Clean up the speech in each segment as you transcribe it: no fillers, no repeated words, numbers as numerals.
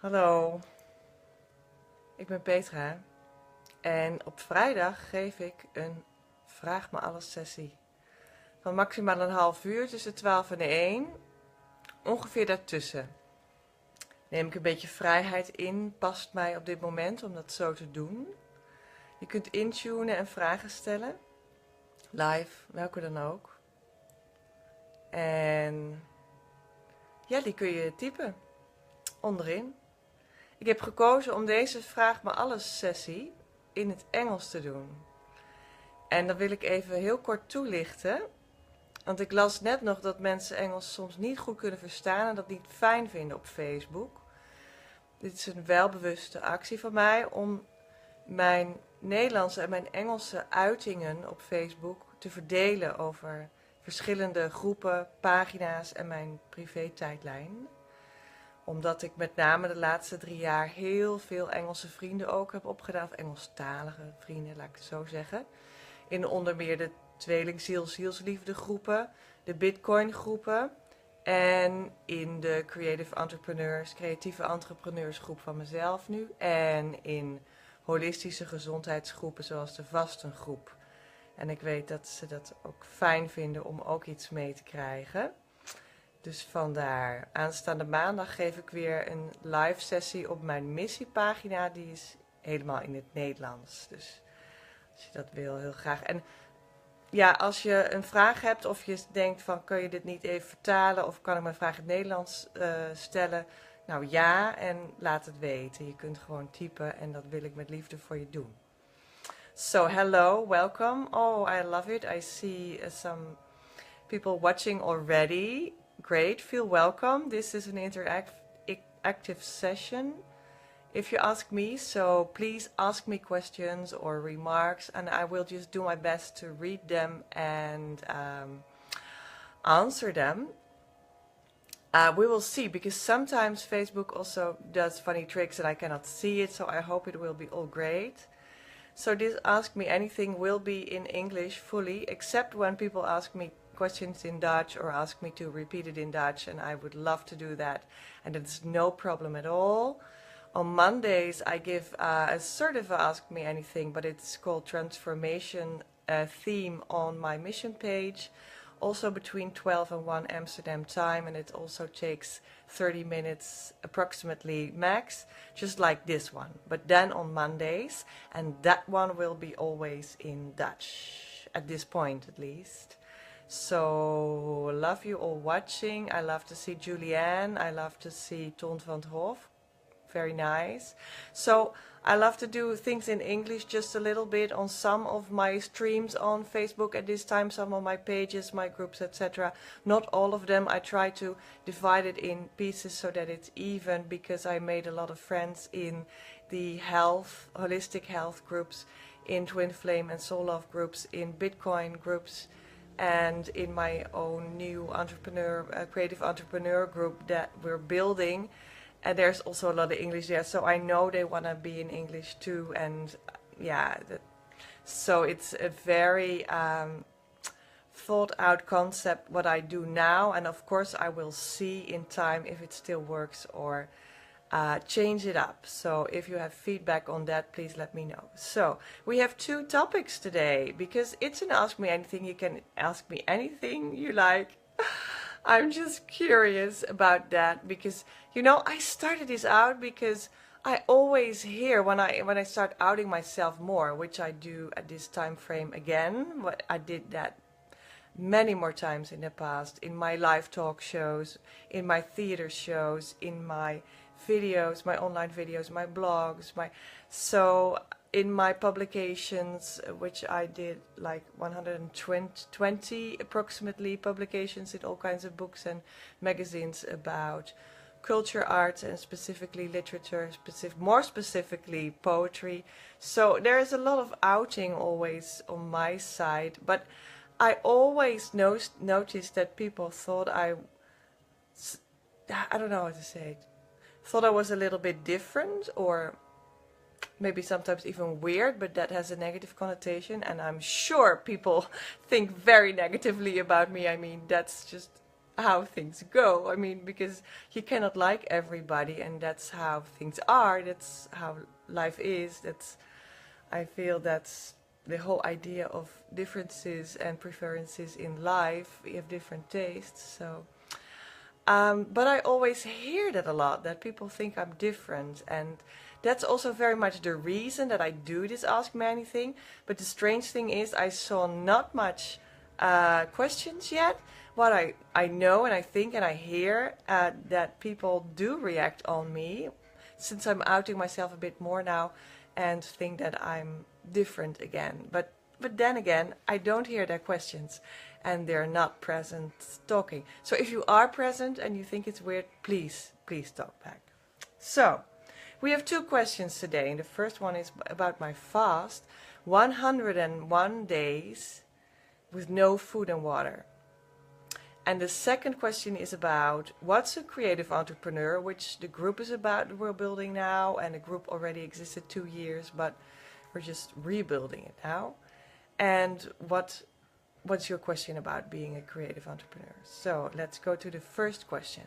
Hallo, ik ben Petra en op vrijdag geef ik een Vraag me alles sessie van maximaal een half uur tussen 12 en 1, ongeveer daartussen. Neem ik een beetje vrijheid in, past mij op dit moment om dat zo te doen. Je kunt intunen en vragen stellen, live, welke dan ook. En ja, die kun je typen onderin. Ik heb gekozen om deze Vraag me alles sessie in het Engels te doen. En dat wil ik even heel kort toelichten. Want ik las net nog dat mensen Engels soms niet goed kunnen verstaan en dat niet fijn vinden op Facebook. Dit is een welbewuste actie van mij om mijn Nederlandse en mijn Engelse uitingen op Facebook te verdelen over verschillende groepen, pagina's en mijn privé-tijdlijn. Omdat ik met name de laatste 3 jaar heel veel Engelse vrienden ook heb opgedaan, of Engelstalige vrienden, laat ik het zo zeggen. In onder meer de tweelingzielsliefde groepen, de Bitcoin groepen en in de creatieve entrepreneursgroep van mezelf nu. En in holistische gezondheidsgroepen zoals de vastengroep. En ik weet dat ze dat ook fijn vinden om ook iets mee te krijgen. Dus vandaar, aanstaande maandag geef ik weer een live sessie op mijn missiepagina. Die is helemaal in het Nederlands. Dus als je dat wil, heel graag. En ja, als je een vraag hebt of je denkt van, kun je dit niet even vertalen of kan ik mijn vraag in het Nederlands stellen? Nou ja, en laat het weten. Je kunt gewoon typen en dat wil ik met liefde voor je doen. So, hello, welcome. Oh, I love it. I see some people watching already. Great, feel welcome. This is an interactive session. If you ask me, so please ask me questions or remarks, and I will just do my best to read them and answer them. We will see, because sometimes Facebook also does funny tricks and I cannot see it, so I hope it will be all great. So this Ask Me Anything will be in English fully, except when people ask me questions in Dutch or ask me to repeat it in Dutch, and I would love to do that, and it's no problem at all. On Mondays, I give a sort of Ask Me Anything, but it's called Transformation theme on my mission page. Also between 12 and 1 Amsterdam time, and it also takes 30 minutes approximately max, just like this one. But then on Mondays, and that one will be always in Dutch, at this point at least. So, love you all watching. I love to see Julianne. I love to see Ton van 't Hof. Very nice. So I love to do things in English just a little bit on some of my streams on Facebook at this time, some of my pages, my groups, etc. Not all of them. I try to divide it in pieces so that it's even, because I made a lot of friends in the holistic health groups, in Twin Flame and Soul Love groups, in Bitcoin groups, and in my own new creative entrepreneur group that we're building. And there's also a lot of English there, so I know they want to be in English too. And yeah, so it's a very thought out concept what I do now. And of course I will see in time if it still works or change it up. So if you have feedback on that, please let me know. So we have 2 topics today, because it's an Ask Me Anything. You can ask me anything you like. I'm just curious about that, because I started this out because I always hear when I start outing myself more, which I do at this time frame again. But I did that many more times in the past, in my live talk shows, in my theater shows, in my videos, my online videos, my blogs, in my publications, which I did like 120 approximately publications in all kinds of books and magazines about culture, arts, and specifically literature, more specifically poetry. So there is a lot of outing always on my side, but I always noticed that people thought I don't know how to say it, thought I was a little bit different, or maybe sometimes even weird, but that has a negative connotation, and I'm sure people think very negatively about me. I mean, that's just how things go. I mean, because you cannot like everybody, and that's how things are. That's how life is. I feel that's the whole idea of differences and preferences in life. We have different tastes, so. But I always hear that a lot, that people think I'm different, and that's also very much the reason that I do this Ask Me Anything. But the strange thing is, I saw not much questions yet. What I know and I think and I hear that people do react on me, since I'm outing myself a bit more now, and think that I'm different again. But then again, I don't hear their questions, and they're not present talking. So if you are present and you think it's weird, please talk back. So, we have 2 questions today, and the first one is about my fast, 101 days with no food and water. And the second question is about what's a creative entrepreneur, which the group is about that we're building now, and the group already existed 2 years, but we're just rebuilding it now. And what's your question about being a creative entrepreneur? So let's go to the first question.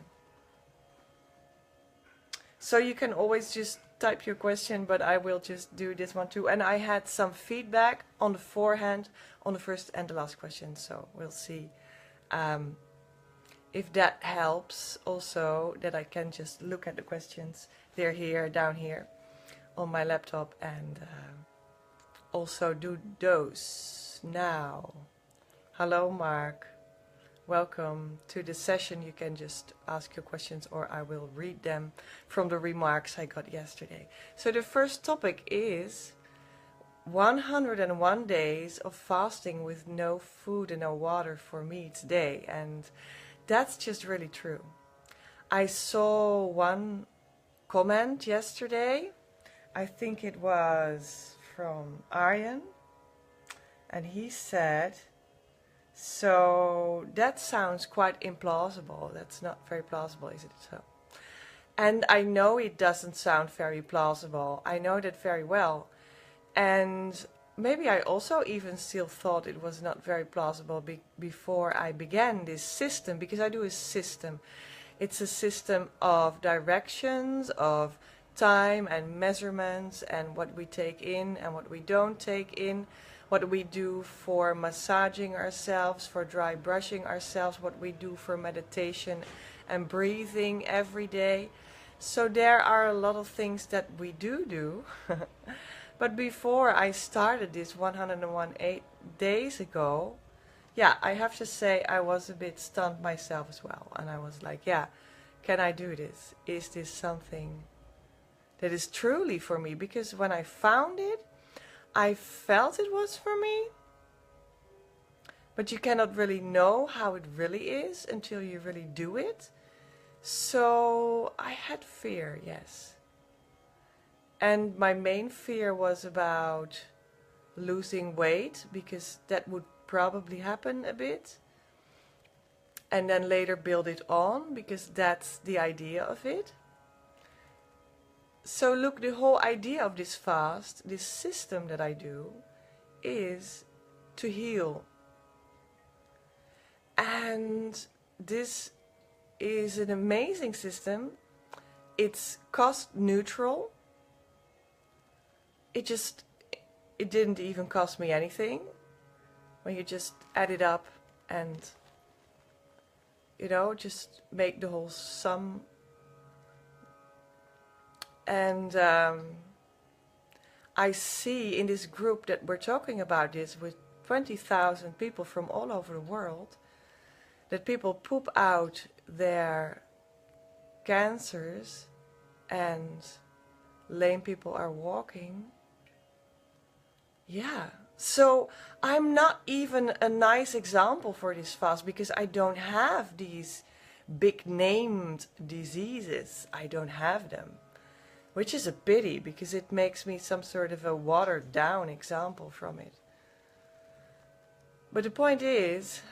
So you can always just type your question, but I will just do this one too. And I had some feedback on the forehand on the first and the last question, so we'll see if that helps also, that I can just look at the questions. They're here, down here on my laptop, and also do those now. Hello, Mark. Welcome to the session. You can just ask your questions, or I will read them from the remarks I got yesterday. So the first topic is 101 days of fasting with no food and no water for me today. And that's just really true. I saw one comment yesterday. I think it was from Arjen. And he said, so that sounds quite implausible. That's not very plausible, is it? So, and I know it doesn't sound very plausible. I know that very well. And maybe I also even still thought it was not very plausible before I began this system, because I do a system. It's a system of directions, of time and measurements, and what we take in and what we don't take in. What we do for massaging ourselves, for dry brushing ourselves, what we do for meditation and breathing every day. So there are a lot of things that we do. But before I started this 101 days ago, yeah, I have to say I was a bit stunned myself as well. And I was like, yeah, can I do this? Is this something that is truly for me? Because when I found it, I felt it was for me, but you cannot really know how it really is until you really do it. So I had fear, yes. And my main fear was about losing weight, because that would probably happen a bit. And then later build it on, because that's the idea of it. So look, the whole idea of this fast, this system that I do, is to heal. And this is an amazing system. It's cost neutral. It didn't even cost me anything. When you just add it up and, just make the whole sum. And I see in this group that we're talking about this with 20,000 people from all over the world, that people poop out their cancers and lame people are walking. Yeah, so I'm not even a nice example for this fast, because I don't have these big named diseases. I don't have them. Which is a pity, because it makes me some sort of a watered down example from it. But the point is,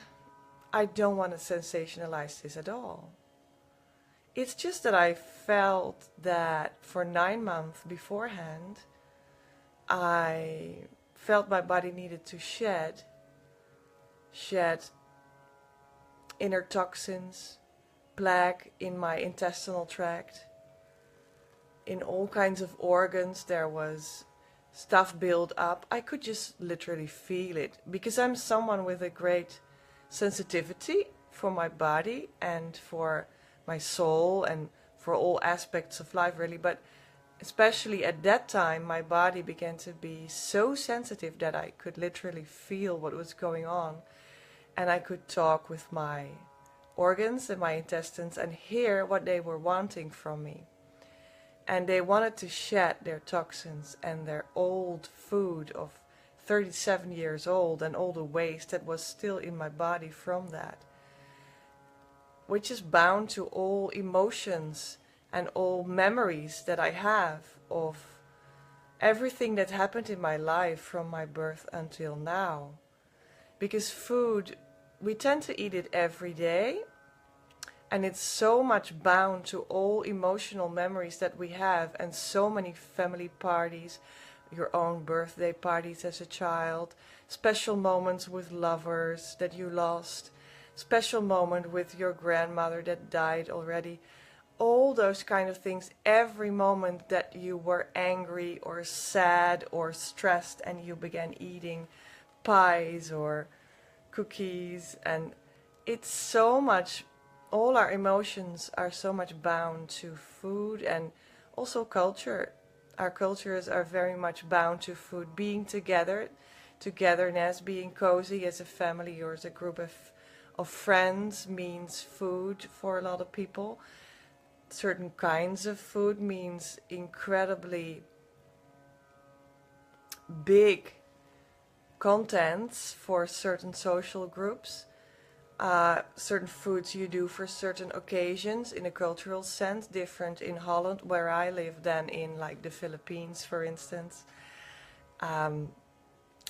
I don't want to sensationalize this at all. It's just that I felt that for 9 months beforehand, I felt my body needed to shed inner toxins, plaque in my intestinal tract. In all kinds of organs there was stuff built up. I could just literally feel it because I'm someone with a great sensitivity for my body and for my soul and for all aspects of life really. But especially at that time my body began to be so sensitive that I could literally feel what was going on, and I could talk with my organs and my intestines and hear what they were wanting from me. And they wanted to shed their toxins and their old food of 37 years old and all the waste that was still in my body from that, which is bound to all emotions and all memories that I have of everything that happened in my life from my birth until now. Because food, we tend to eat it every day, and it's so much bound to all emotional memories that we have, and so many family parties, your own birthday parties as a child, special moments with lovers that you lost, special moment with your grandmother that died already, all those kind of things. Every moment that you were angry or sad or stressed and you began eating pies or cookies, and it's so much, all our emotions are so much bound to food, and also culture. Our cultures are very much bound to food, being together, togetherness, being cozy as a family or as a group of friends means food for a lot of people. Certain kinds of food means incredibly big contents for certain social groups. Certain foods you do for certain occasions in a cultural sense, different in Holland where I live than in like the Philippines, for instance.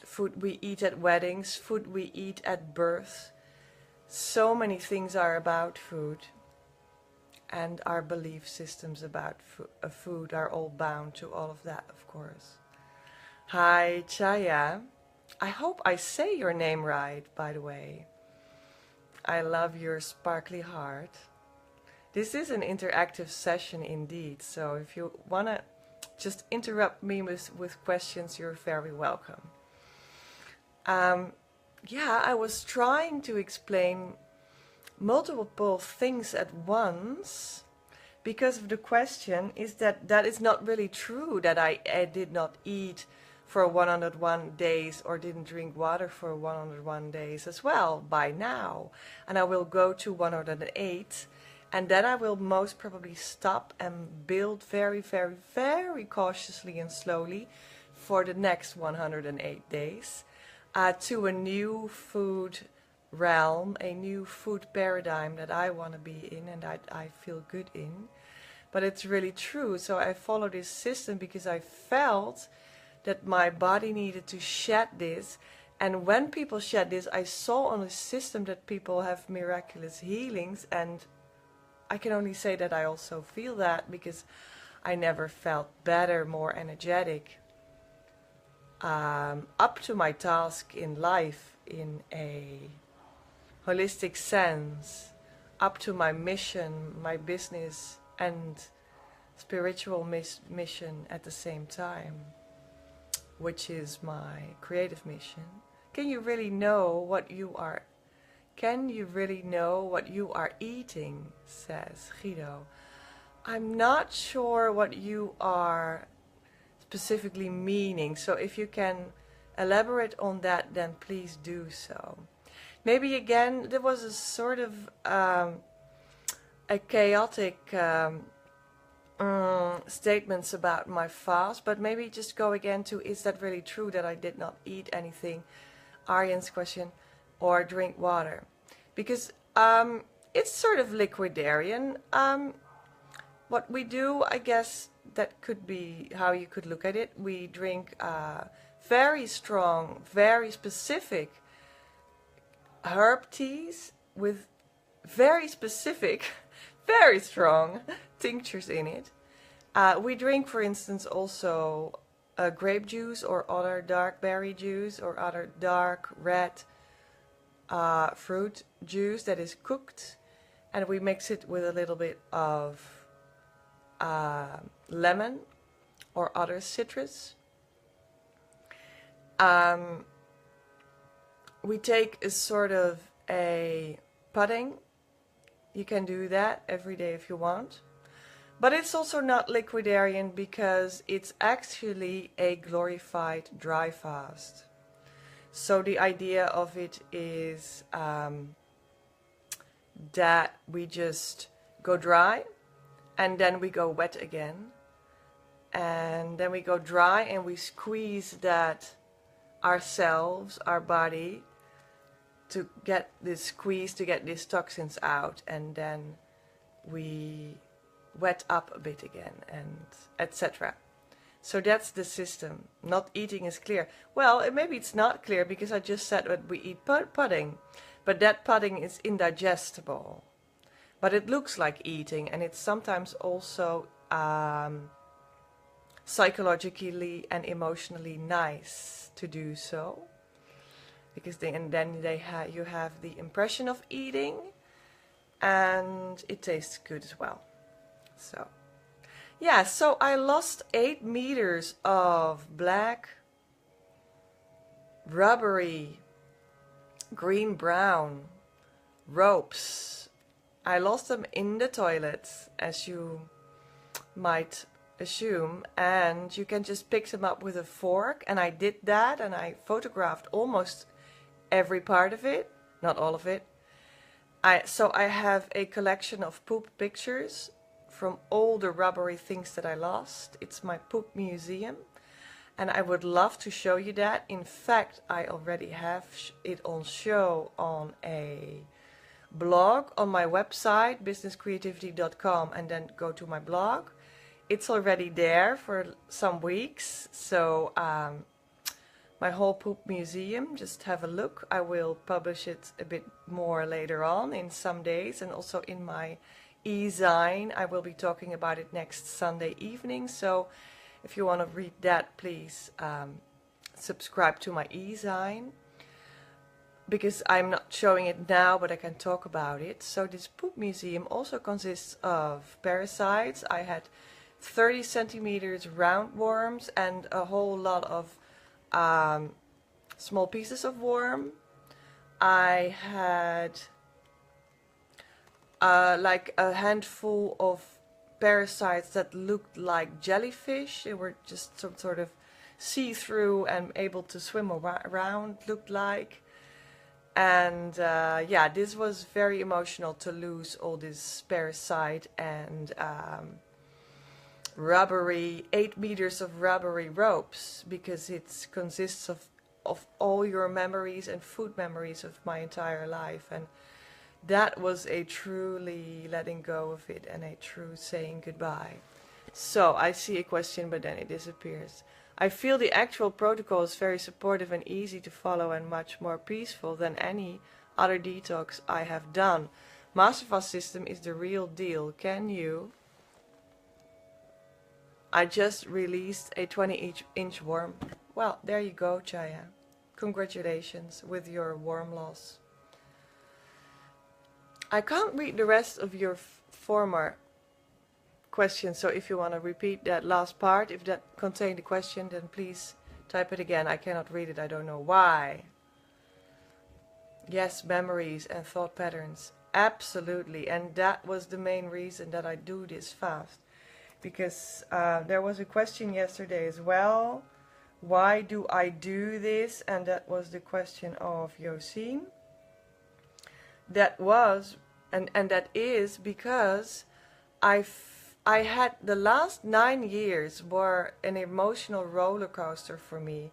Food we eat at weddings, food we eat at births. So many things are about food, and our belief systems about food are all bound to all of that, of course. Hi Chaya, I hope I say your name right, by the way. I love your sparkly heart. This is an interactive session indeed, so if you want to just interrupt me with questions, you're very welcome. Yeah, I was trying to explain multiple things at once because of the question is that is not really true, that I did not eat for 101 days or didn't drink water for 101 days as well by now, and I will go to 108, and then I will most probably stop and build very, very, very cautiously and slowly for the next 108 days to a new food realm, a new food paradigm that I want to be in and I feel good in. But it's really true. So I follow this system because I felt that my body needed to shed this, and when people shed this, I saw on the system that people have miraculous healings, and I can only say that I also feel that because I never felt better, more energetic, up to my task in life in a holistic sense, up to my mission, my business and spiritual mission at the same time, which is my creative mission. Can you really know what you are? Can you really know what you are eating? Says Guido. I'm not sure what you are specifically meaning, so if you can elaborate on that, then please do so. Maybe again, there was a sort of a chaotic statements about my fast, but maybe just go again to, is that really true that I did not eat anything? Aryan's question, or drink water, because it's sort of liquidarian. What we do, I guess that could be how you could look at it. We drink very strong, very specific herb teas with very specific, very strong tinctures in it. We drink, for instance, also grape juice or other dark berry juice or other dark red fruit juice that is cooked, and we mix it with a little bit of lemon or other citrus. We take a sort of a pudding. You can do that every day if you want. But it's also not liquidarian because it's actually a glorified dry fast. So the idea of it is that we just go dry and then we go wet again. And then we go dry and we squeeze that ourselves, our body, to get this squeeze, to get these toxins out. And then we wet up a bit again, and etc. So that's the system. Not eating is clear. Well, maybe it's not clear because I just said that we eat pudding. But that pudding is indigestible. But it looks like eating, and it's sometimes also psychologically and emotionally nice to do so. Because then you have the impression of eating, and it tastes good as well. So, yeah, so I lost 8 meters of black, rubbery, green-brown ropes. I lost them in the toilet, as you might assume, and you can just pick them up with a fork, and I did that, and I photographed almost every part of it, not all of it. So I have a collection of poop pictures from all the rubbery things that I lost. It's my poop museum, and I would love to show you that. In fact, I already have it on show on a blog on my website, businesscreativity.com, and then go to my blog. It's already there for some weeks, so my whole poop museum, just have a look. I will publish it a bit more later on in some days, and also in my e-zine. I will be talking about it next Sunday evening, so if you want to read that, please subscribe to my e-zine, because I'm not showing it now, but I can talk about it. So this poop museum also consists of parasites. I had 30 centimeters roundworms and a whole lot of small pieces of worm. I had like a handful of parasites that looked like jellyfish. They were just some sort of see-through and able to swim around, looked like. And yeah, this was very emotional to lose all this parasite and rubbery, 8 meters of rubbery ropes, because it consists of all your memories and food memories of my entire life. And that was a truly letting go of it and a true saying goodbye. So I see a question, but then it disappears. I feel the actual protocol is very supportive and easy to follow and much more peaceful than any other detox I have done. Masterfast system is the real deal. Can you? I just released a 20-inch worm. Well, there you go, Chaya. Congratulations with your worm loss. I can't read the rest of your former question, so if you want to repeat that last part, if that contained the question, then please type it again. I cannot read it, I don't know why. Yes, memories and thought patterns, absolutely, and that was the main reason that I do this fast, because there was a question yesterday as well, why do I do this, and that was the question of Yosin. That was, and that is because I had the last 9 years were an emotional roller coaster for me.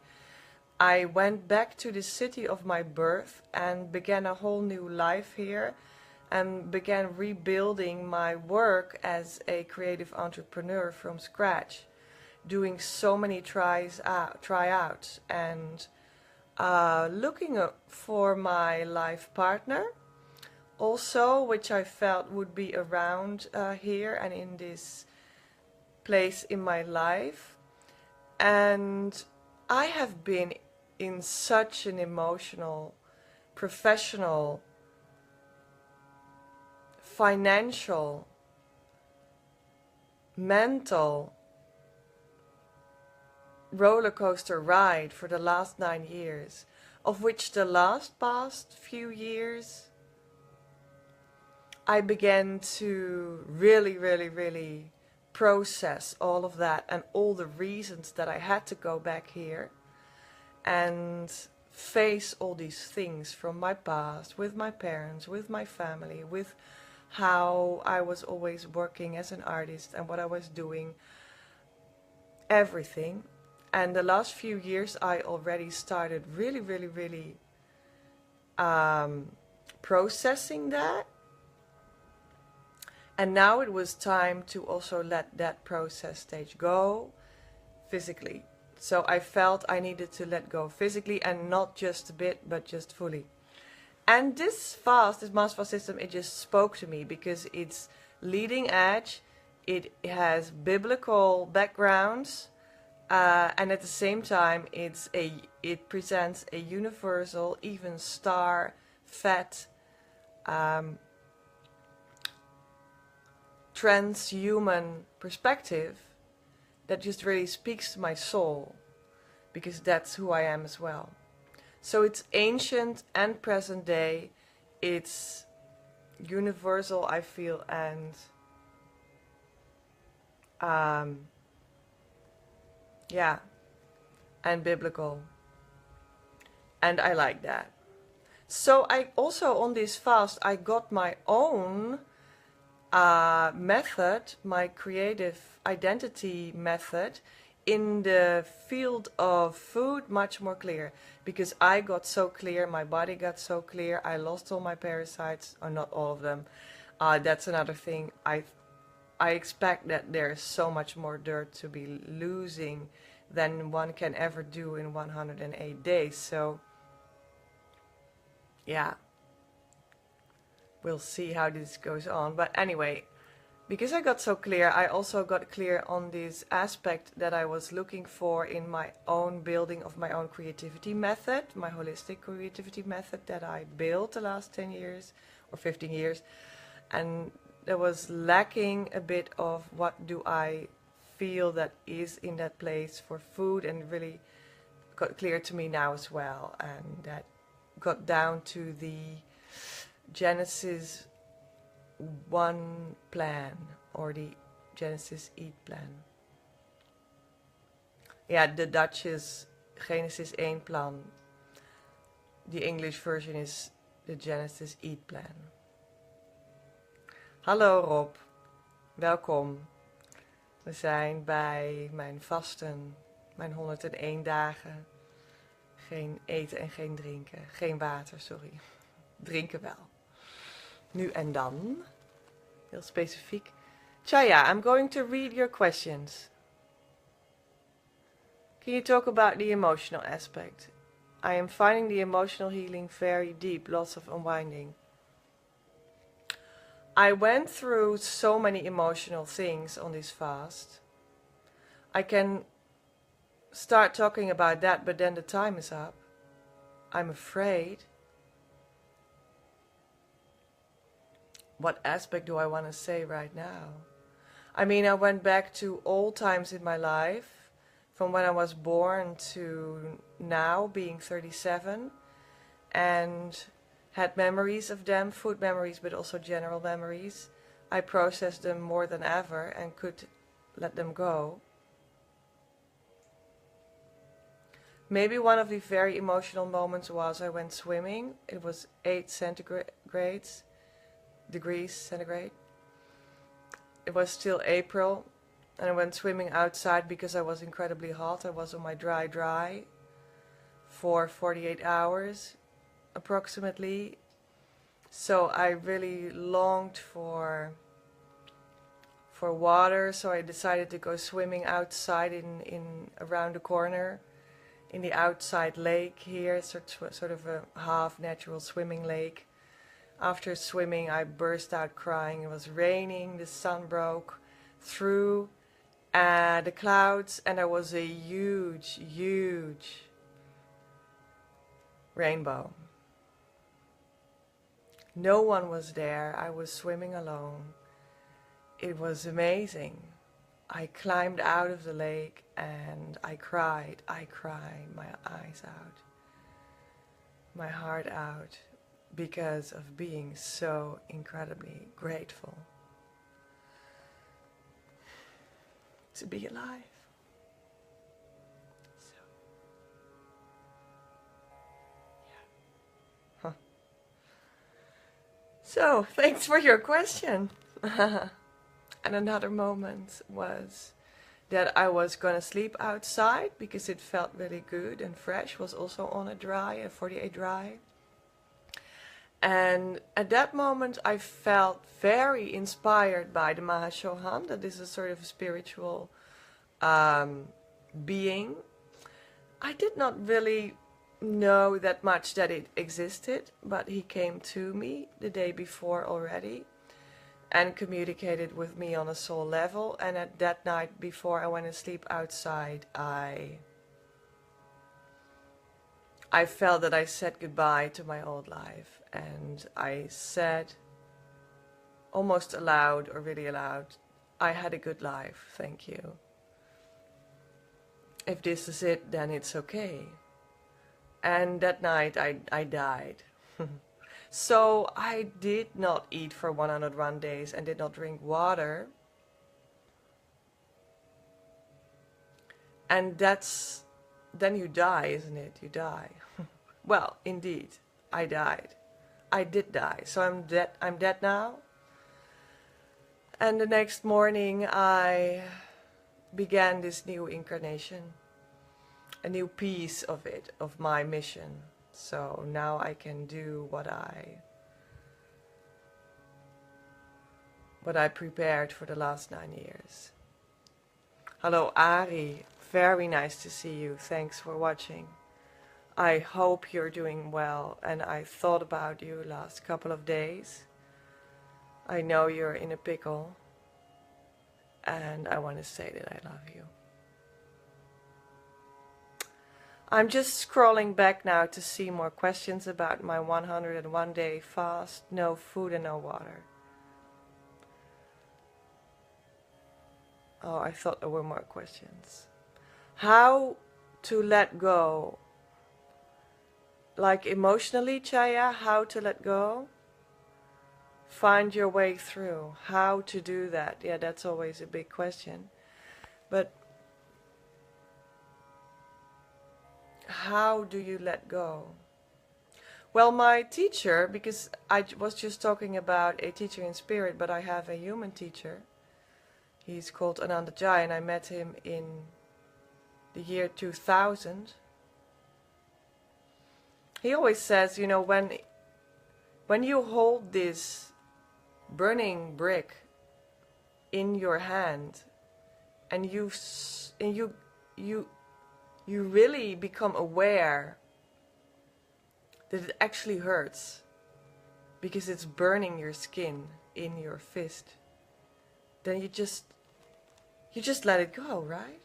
I went back to the city of my birth and began a whole new life here and began rebuilding my work as a creative entrepreneur from scratch, doing so many tryouts and looking for my life partner also, which I felt would be around here and in this place in my life. And I have been in such an emotional professional, financial, mental roller coaster ride for the last 9 years, of which the past few years I began to really process all of that and all the reasons that I had to go back here and face all these things from my past, with my parents, with my family, with how I was always working as an artist and what I was doing, everything. And the last few years I already started really processing that. And now it was time to also let that process stage go physically. So I felt I needed to let go physically, and not just a bit, but just fully. And this master fast system, it just spoke to me because it's leading edge, it has biblical backgrounds, and at the same time it presents a universal, even star-fed, transhuman perspective that just really speaks to my soul, because that's who I am as well. So it's ancient and present day, it's universal, I feel, and and biblical, and I like that. So I also, on this fast, I got my own method, my creative identity method in the field of food much more clear, because I got so clear, my body got so clear, I lost all my parasites, or not all of them. That's another thing. I expect that there's so much more dirt to be losing than one can ever do in 108 days. So yeah, we'll see how this goes on. But anyway, because I got so clear, I also got clear on this aspect that I was looking for in my own building of my own creativity method, my holistic creativity method that I built the last 10 years or 15 years. And there was lacking a bit of what do I feel that is in that place for food, and really got clear to me now as well. And that got down to the Genesis 1 plan, or the Genesis Eat plan. Yeah, the Dutch is Genesis 1 plan. The English version is the Genesis Eat plan. Hallo Rob, welkom. We zijn bij mijn vasten, mijn 101 dagen. Geen eten en geen drinken. Geen water, sorry. Drinken wel. Nu en dan. Heel specifiek. Chaya, I'm going to read your questions. Can you talk about the emotional aspect? I am finding the emotional healing very deep, lots of unwinding. I went through so many emotional things on this fast. I can start talking about that, but then the time is up. I'm afraid. What aspect do I want to say right now? I mean, I went back to all times in my life, from when I was born to now, being 37, and had memories of them, food memories, but also general memories. I processed them more than ever and could let them go. Maybe one of the very emotional moments was I went swimming. It was 8 degrees centigrade. It was still April, and I went swimming outside because I was incredibly hot. I was on my dry for 48 hours approximately. So I really longed for water, so I decided to go swimming outside in around the corner in the outside lake here, sort of a half natural swimming lake. After swimming, I burst out crying. It was raining, the sun broke through the clouds, and there was a huge rainbow. No one was there. I was swimming alone. It was amazing. I climbed out of the lake and I cried my eyes out, my heart out, because of being so incredibly grateful to be alive. So, yeah. Huh. So, thanks for your question. And another moment was that I was gonna sleep outside because it felt really good and fresh, was also on a 48 dry. And at that moment I felt very inspired by the Mahashohan, that is a sort of spiritual being. I did not really know that much that it existed, but he came to me the day before already and communicated with me on a soul level. And at that night before I went to sleep outside, I felt that I said goodbye to my old life, and I said almost aloud, or really aloud, I had a good life, thank you. If this is it, then it's okay. And that night I died. So I did not eat for 101 days and did not drink water. And then you die, isn't it? You die. Well, indeed, I died. I did die. So I'm dead now. And the next morning I began this new incarnation, a new piece of it, of my mission. So now I can do what I prepared for the last 9 years. Hello Ari, very nice to see you. Thanks for watching. I hope you're doing well, and I thought about you last couple of days. I know you're in a pickle, and I want to say that I love you. I'm just scrolling back now to see more questions about my 101 day fast, no food and no water. Oh, I thought there were more questions. How to let go? Like emotionally, Chaya, how to let go? Find your way through. How to do that? Yeah, that's always a big question. But how do you let go? Well, my teacher, because I was just talking about a teacher in spirit, but I have a human teacher. He's called Ananda Jai, and I met him in the year 2000. He always says, you know, when you hold this burning brick in your hand, and you really become aware that it actually hurts because it's burning your skin in your fist, then you just let it go, right?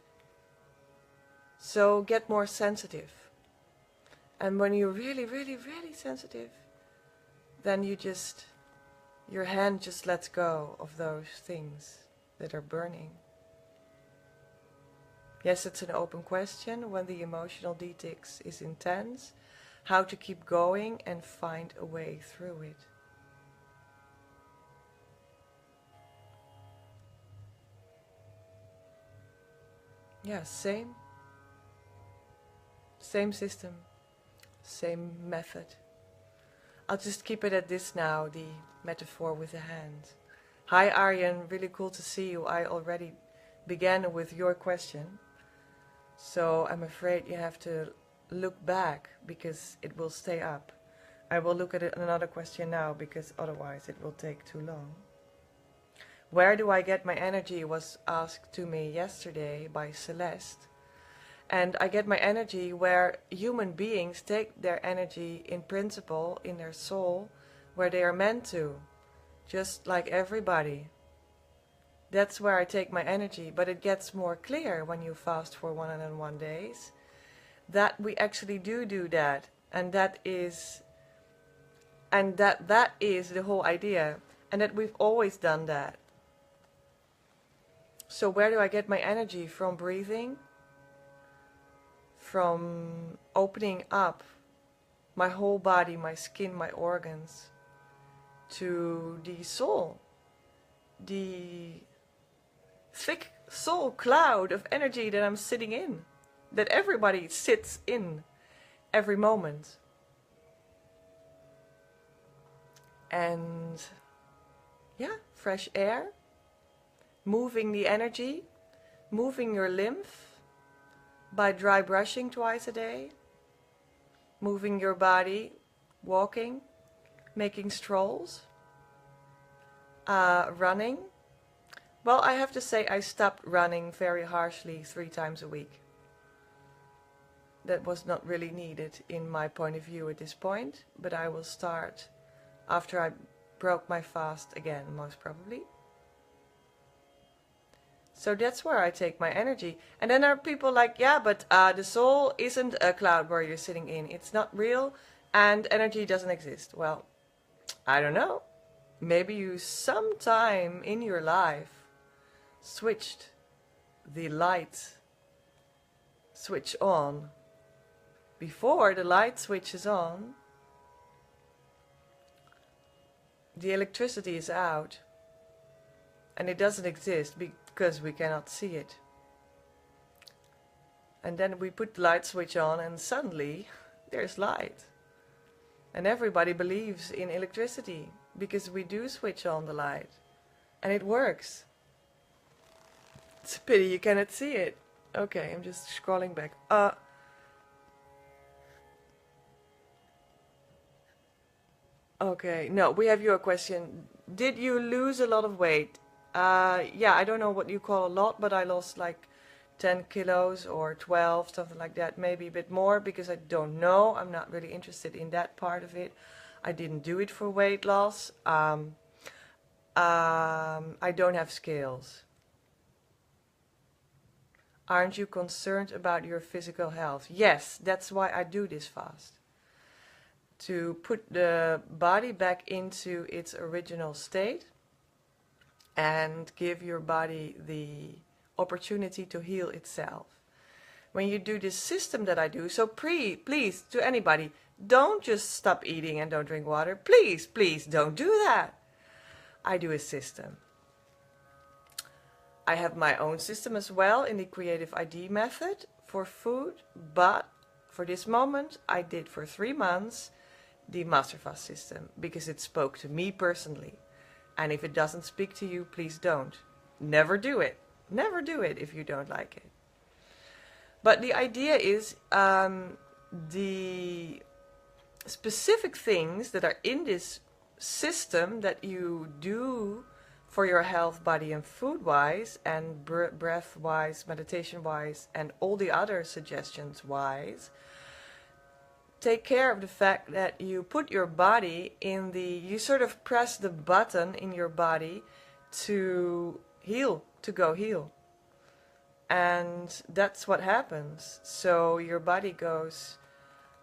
So get more sensitive. And when you're really, really, really sensitive, then your hand just lets go of those things that are burning. Yes, it's an open question. When the emotional detox is intense, how to keep going and find a way through it. Yeah, same system, same method. I'll just keep it at this now, the metaphor with the hand. Hi Aryan, really cool to see you. I already began with your question, so I'm afraid you have to look back because it will stay up. I will look at another question now because otherwise it will take too long. Where do I get my energy was asked to me yesterday by Celeste. And I get my energy where human beings take their energy in principle, in their soul, where they are meant to, just like everybody. That's where I take my energy, but it gets more clear when you fast for 101 days that we actually do that, and that is And that is the whole idea. And that we've always done that. So where do I get my energy? From breathing, from opening up my whole body, my skin, my organs, to the soul, the thick soul cloud of energy that I'm sitting in, that everybody sits in every moment. And yeah, fresh air, moving the energy, moving your lymph by dry brushing twice a day, moving your body, walking, making strolls, running. Well, I have to say I stopped running very harshly 3 times a week. That was not really needed in my point of view at this point, but I will start after I broke my fast again, most probably. So that's where I take my energy. And then there are people like, yeah, but the soul isn't a cloud where you're sitting in. It's not real and energy doesn't exist. Well, I don't know. Maybe you sometime in your life switched the light switch on. Before the light switches on, the electricity is out. And it doesn't exist because we cannot see it. And then we put the light switch on and suddenly there's light. And everybody believes in electricity because we do switch on the light. And it works. It's a pity you cannot see it. Okay, I'm just scrolling back. Okay, no, we have your question. Did you lose a lot of weight? Yeah, I don't know what you call a lot, but I lost like 10 kilos or 12, something like that, maybe a bit more, because I don't know. I'm not really interested in that part of it. I didn't do it for weight loss. I don't have scales. Aren't you concerned about your physical health? Yes, that's why I do this fast. To put the body back into its original state and give your body the opportunity to heal itself. When you do this system that I do, so please, to anybody, don't just stop eating and don't drink water. Please, please don't do that. I do a system. I have my own system as well in the creative ID method for food, but for this moment I did for 3 months the Masterfast system because it spoke to me personally. And if it doesn't speak to you, please don't. Never do it. Never do it if you don't like it. But the idea is the specific things that are in this system that you do for your health, body and food-wise, and breath-wise, meditation-wise, and all the other suggestions-wise, take care of the fact that you put your body in the, you sort of press the button in your body to heal, to go heal. And that's what happens. So your body goes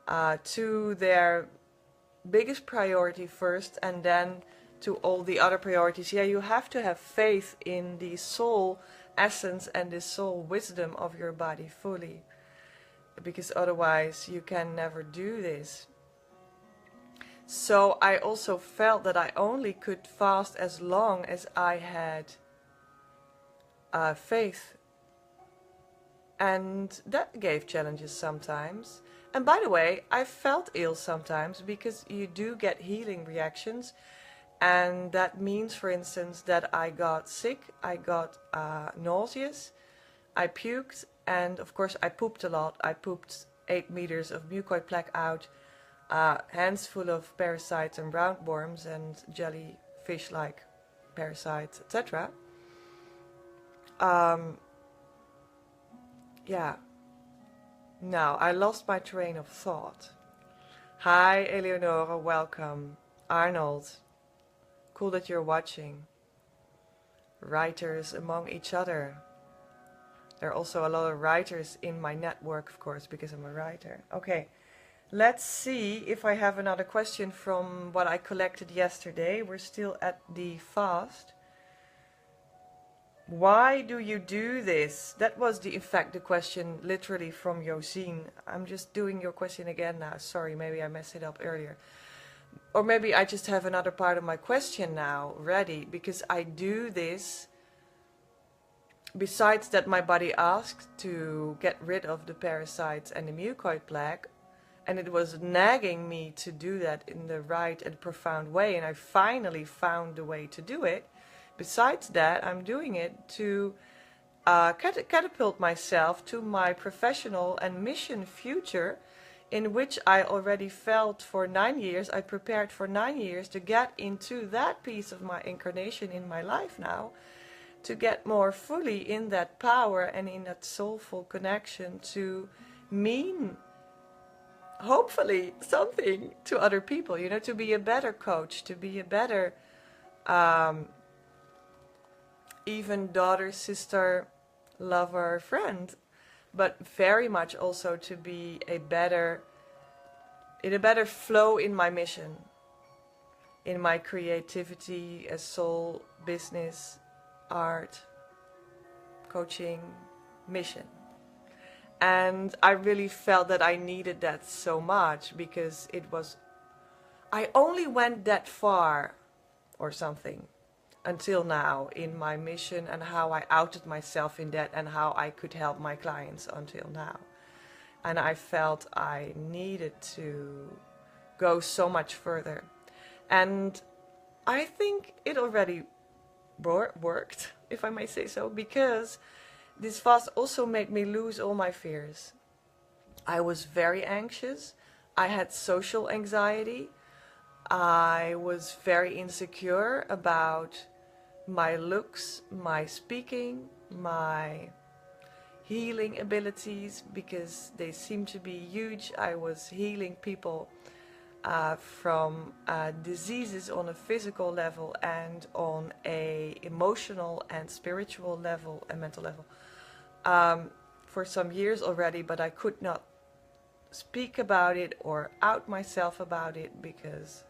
to their biggest priority first and then to all the other priorities. Yeah, you have to have faith in the soul essence and the soul wisdom of your body fully, because otherwise you can never do this. So I also felt that I only could fast as long as I had faith, and that gave challenges sometimes. And by the way, I felt ill sometimes because you do get healing reactions. And that means, for instance, that I got sick, I got nauseous, I puked, and of course I pooped a lot. I pooped 8 meters of mucoid plaque out, hands full of parasites and roundworms and jellyfish-like parasites, etc. Yeah. Now, I lost my train of thought. Hi, Eleonora, welcome. Arnold. Cool that you're watching. Writers among each other. There are also a lot of writers in my network, of course, because I'm a writer. Okay, Let's see if I have another question from what I collected yesterday. We're still at the fast. Why do you do this? That was in fact the question literally from Josine. I'm just doing your question again now. Sorry, maybe I messed it up earlier. Or maybe I just have another part of my question now ready, because I do this. Besides that, my body asked to get rid of the parasites and the mucoid plaque, and it was nagging me to do that in the right and profound way, and I finally found the way to do it. Besides that, I'm doing it to catapult myself to my professional and mission future, in which I already felt for 9 years. I prepared for 9 years to get into that piece of my incarnation in my life now, to get more fully in that power and in that soulful connection to mean, hopefully, something to other people, you know, to be a better coach, to be a better even daughter, sister, lover, friend, but very much also to be in a better flow in my mission, in my creativity, as soul, business, art, coaching, mission. And I really felt that I needed that so much, because I only went that far or something until now in my mission, and how I outed myself in that, and how I could help my clients until now. And I felt I needed to go so much further. And I think it already worked, if I may say so, because this fast also made me lose all my fears. I was very anxious. I had social anxiety. I was very insecure about my looks, my speaking, my healing abilities, because they seem to be huge. I was healing people from diseases on a physical level and on a emotional and spiritual level and mental level for some years already, but I could not speak about it or out myself about it, because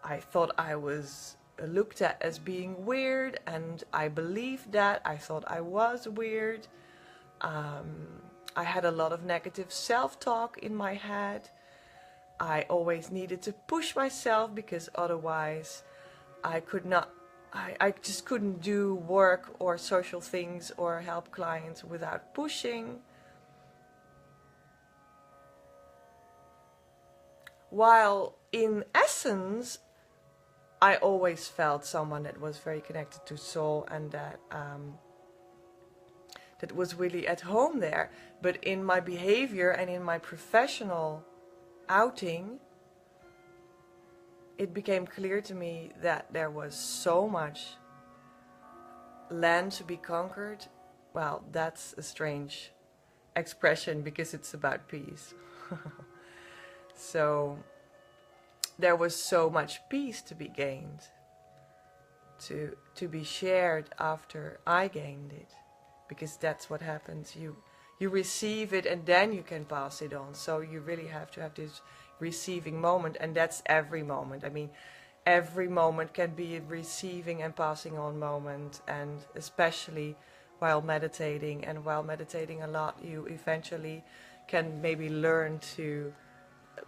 I thought I was looked at as being weird, and I believed that. I thought I was weird. I had a lot of negative self-talk in my head. I always needed to push myself, because otherwise I just couldn't do work or social things or help clients without pushing. While in essence, I always felt someone that was very connected to soul, and that was really at home there. But in my behavior and in my professional outing, it became clear to me that there was so much land to be conquered. Well, that's a strange expression, because it's about peace. So there was so much peace to be gained, to be shared after I gained it, because that's what happens. You receive it, and then you can pass it on. So you really have to have this receiving moment, and that's every moment. I mean, every moment can be a receiving and passing on moment, and especially while meditating. And while meditating a lot, you eventually can maybe learn to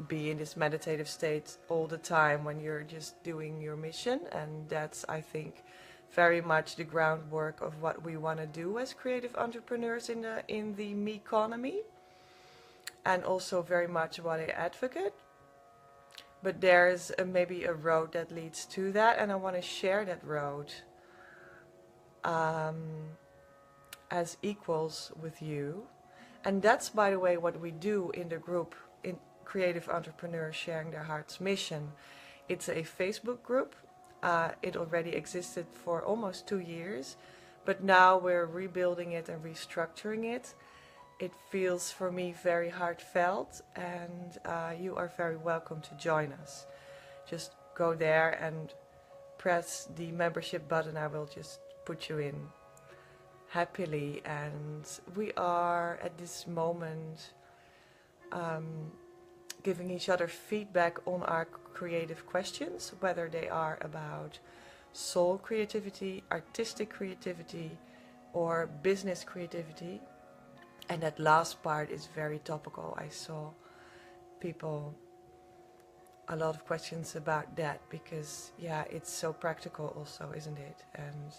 be in this meditative state all the time when you're just doing your mission. And that's, I think, very much the groundwork of what we want to do as creative entrepreneurs in the me economy, and also very much what I advocate. But there's maybe a road that leads to that, and I want to share that road as equals with you. And that's, by the way, what we do in the group, in Creative Entrepreneurs Sharing Their Heart's Mission. It's a Facebook group. It already existed for almost 2 years, but now we're rebuilding it and restructuring it. It feels for me very heartfelt, and you are very welcome to join us. Just go there and press the membership button. I will just put you in happily. And we are at this moment giving each other feedback on our creative questions, whether they are about soul creativity, artistic creativity, or business creativity. And that last part is very topical. I saw people, a lot of questions about that, because yeah, it's so practical also, isn't it? And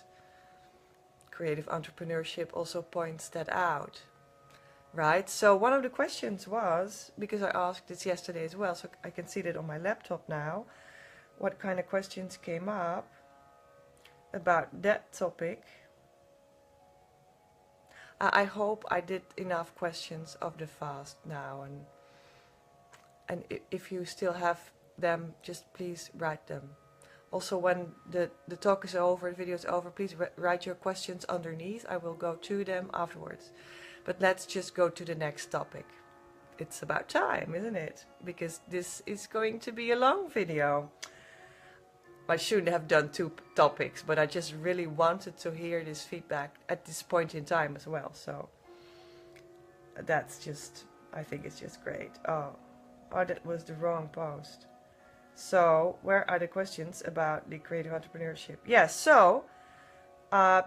creative entrepreneurship also points that out, right? So one of the questions was, because I asked this yesterday as well, so I can see that on my laptop now, what kind of questions came up about that topic. I hope I did enough questions of the fast now, and if you still have them, just please write them. Also, when the talk is over, the video is over, please write your questions underneath. I will go to them afterwards. But let's just go to the next topic. It's about time, isn't it? Because this is going to be a long video. I shouldn't have done 2 topics, but I just really wanted to hear this feedback at this point in time as well. So that's just, I think it's just great. Oh, that was the wrong post. So where are the questions about the creative entrepreneurship? Yes, so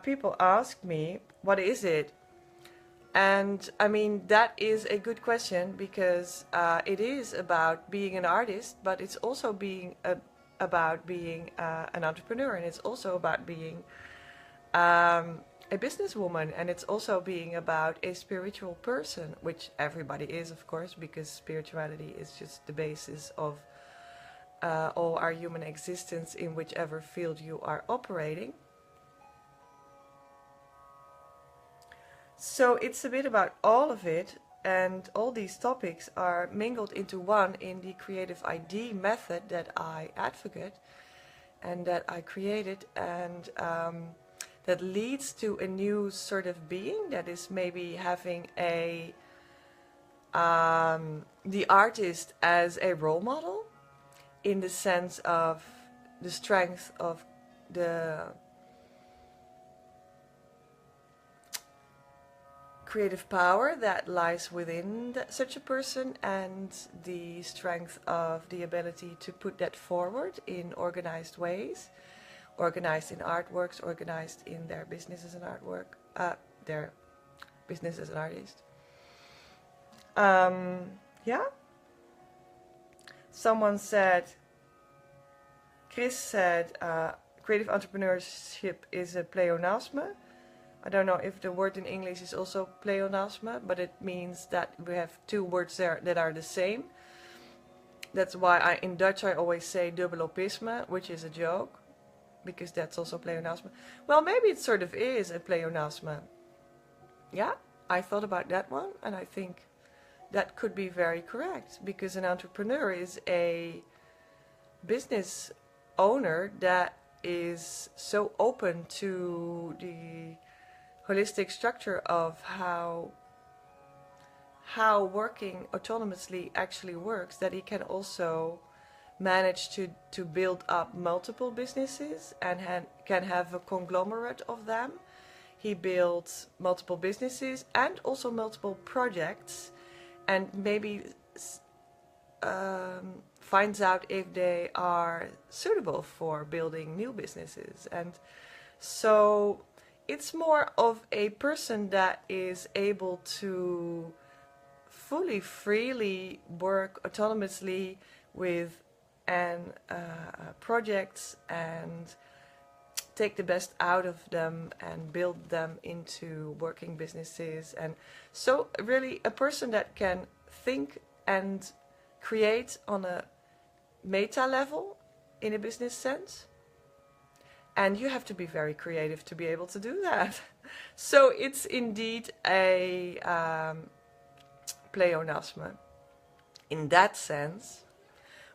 people ask me, what is it? And I mean, that is a good question, because it is about being an artist, but it's also about being an entrepreneur, and it's also about being a businesswoman, and it's also being about a spiritual person, which everybody is, of course, because spirituality is just the basis of all our human existence in whichever field you are operating. So it's a bit about all of it, and all these topics are mingled into one in the creative ID method that I advocate and that I created, and that leads to a new sort of being that is maybe having a the artist as a role model, in the sense of the strength of the creative power that lies within such a person, and the strength of the ability to put that forward in organized ways, organized in artworks, organized in their business as an artwork, their business as an artist. Yeah. Someone said, Chris said, creative entrepreneurship is a pleonasm. I don't know if the word in English is also pleonasm, but it means that we have 2 words there that are the same. That's why in Dutch I always say dubbeloppisme, which is a joke, because that's also pleonasm. Well, maybe it sort of is a pleonasm. Yeah, I thought about that one, and I think that could be very correct, because an entrepreneur is a business owner that is so open to the holistic structure of how working autonomously actually works, that he can also manage to build up multiple businesses and can have a conglomerate of them. He builds multiple businesses and also multiple projects, and maybe finds out if they are suitable for building new businesses. And so it's more of a person that is able to fully, freely work autonomously with projects and take the best out of them and build them into working businesses. And so really a person that can think and create on a meta level in a business sense. And you have to be very creative to be able to do that. So it's indeed a pleonasm in that sense.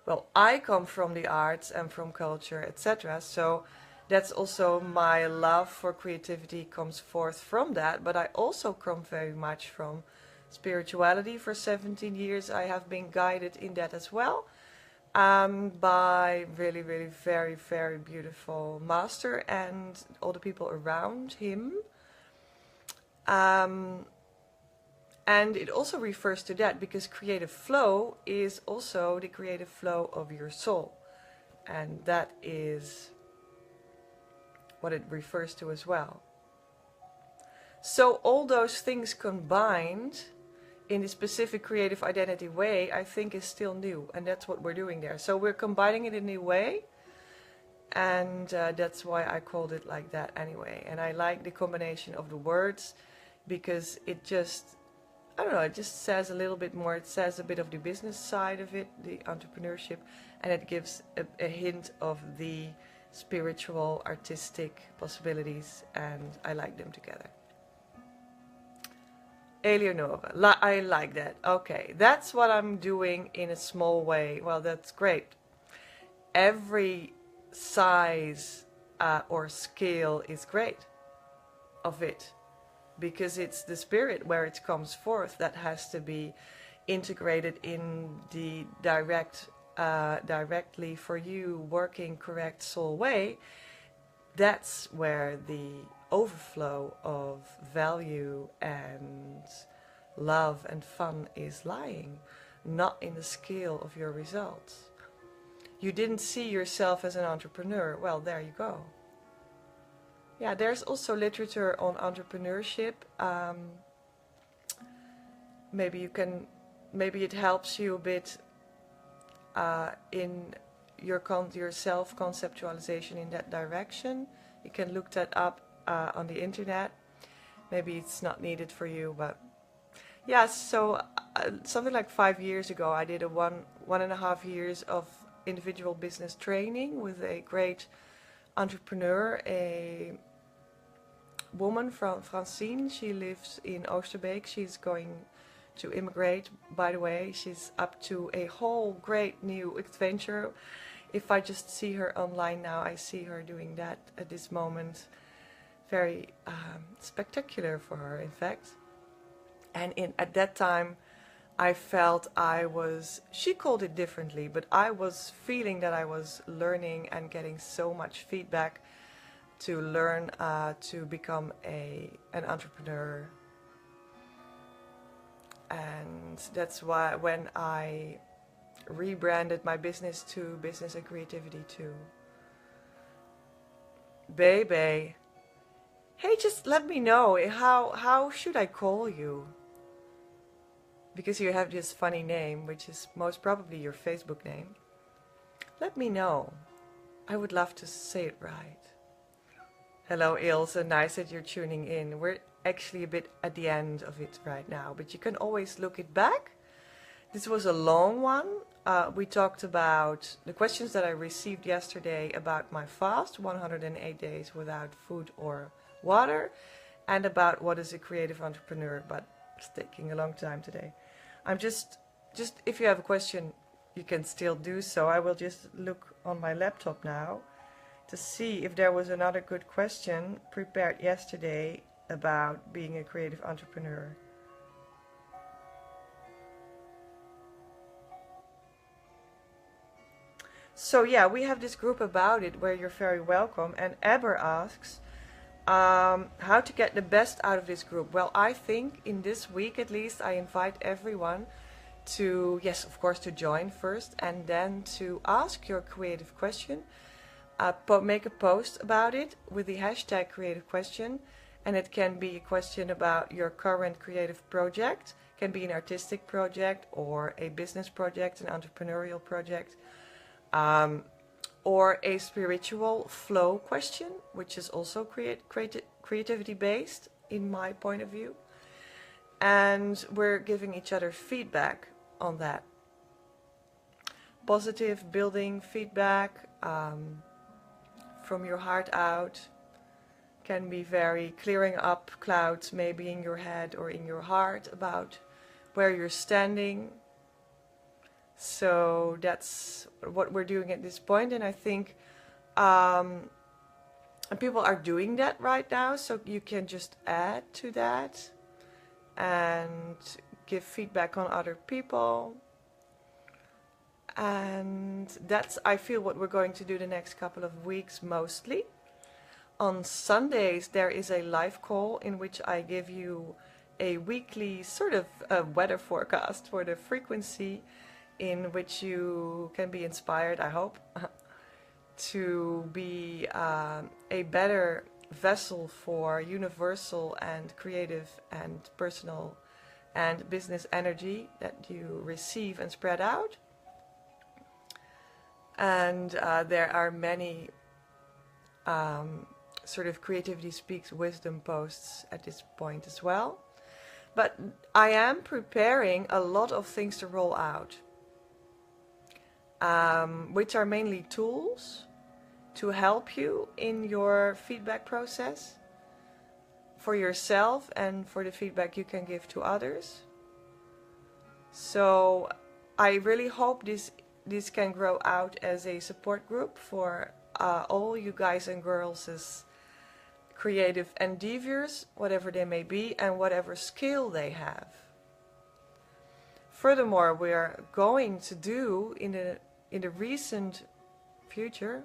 Well, I come from the arts and from culture, etc. So that's also my love for creativity comes forth from that. But I also come very much from spirituality. For 17 years I have been guided in that as well, by really, really very, very beautiful master and all the people around him. And it also refers to that because creative flow is also the creative flow of your soul. And that is what it refers to as well. So all those things combined in the specific creative identity way, I think is still new. And that's what we're doing there. So we're combining it in a new way. And that's why I called it like that anyway. And I like the combination of the words because it just, I don't know, it just says a little bit more. It says a bit of the business side of it, the entrepreneurship, and it gives a hint of the spiritual, artistic possibilities, and I like them together. Eleonora, I like that. Okay, that's what I'm doing in a small way. Well, that's great. Every size or scale is great of it, because it's the spirit where it comes forth that has to be integrated in the directly for you working correct soul way. That's where the overflow of value and love and fun is lying, not in the scale of your results. You didn't see yourself as an entrepreneur. Well, there you go. Yeah, there's also literature on entrepreneurship. Maybe it helps you a bit in your self-conceptualization in that direction. You can look that up on the internet. Maybe it's not needed for you, but yeah. So something like 5 years ago, I did a 1.5 years of individual business training with a great entrepreneur, a woman from Francine. She lives in Oosterbeek. She's going to immigrate, by the way. She's up to a whole great new adventure. If I just see her online now, I see her doing that at this moment. Very spectacular for her, in fact. And at that time, I felt she called it differently, but I was feeling that I was learning and getting so much feedback to learn to become an entrepreneur. And that's why when I rebranded my business to Business and Creativity too. Baby, hey, just let me know, how should I call you? Because you have this funny name, which is most probably your Facebook name. Let me know. I would love to say it right. Hello Ilse, nice that you're tuning in. We're actually a bit at the end of it right now, but you can always look it back. This was a long one. We talked about the questions that I received yesterday about my fast, 108 days without food or water, and about what is a creative entrepreneur, but it's taking a long time today. I'm just if you have a question, you can still do so. I will just look on my laptop now to see if there was another good question prepared yesterday about being a creative entrepreneur. So yeah, we have this group about it where you're very welcome. And Aber asks, how to get the best out of this group? Well, I think in this week at least I invite everyone to, yes, of course, to join first and then to ask your creative question. Make a post about it with the hashtag creative question, and it can be a question about your current creative project. It can be an artistic project or a business project, an entrepreneurial project, or a spiritual flow question, which is also creativity based in my point of view. And we're giving each other feedback on that. Positive building feedback from your heart out, can be very clearing up clouds maybe in your head or in your heart about where you're standing. So that's what we're doing at this point, and I think and people are doing that right now, so you can just add to that and give feedback on other people. And that's, I feel, what we're going to do the next couple of weeks mostly. On Sundays there is a live call in which I give you a weekly sort of weather forecast for the frequency in which you can be inspired, I hope, to be a better vessel for universal and creative and personal and business energy that you receive and spread out. And there are many sort of Creativity Speaks Wisdom posts at this point as well. But I am preparing a lot of things to roll out, which are mainly tools to help you in your feedback process for yourself and for the feedback you can give to others. So I really hope this can grow out as a support group for all you guys and girls' creative endeavors, whatever they may be and whatever skill they have. Furthermore, we are going to do in the recent future,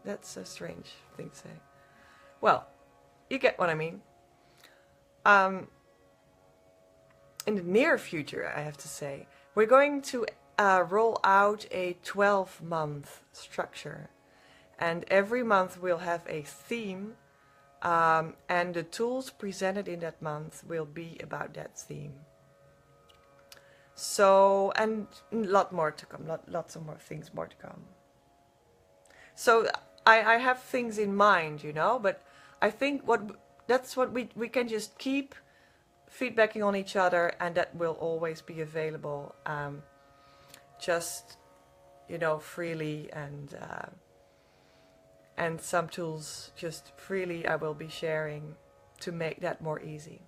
that's a strange thing to say. Well, you get what I mean. In the near future, I have to say, we're going to roll out a 12-month structure. And every month we'll have a theme, and the tools presented in that month will be about that theme. So, and a lot more to come, lots of more things more to come. So I have things in mind, you know, but I think that's what we can just keep feedbacking on each other, and that will always be available, just, you know, freely, and some tools just freely I will be sharing to make that more easy.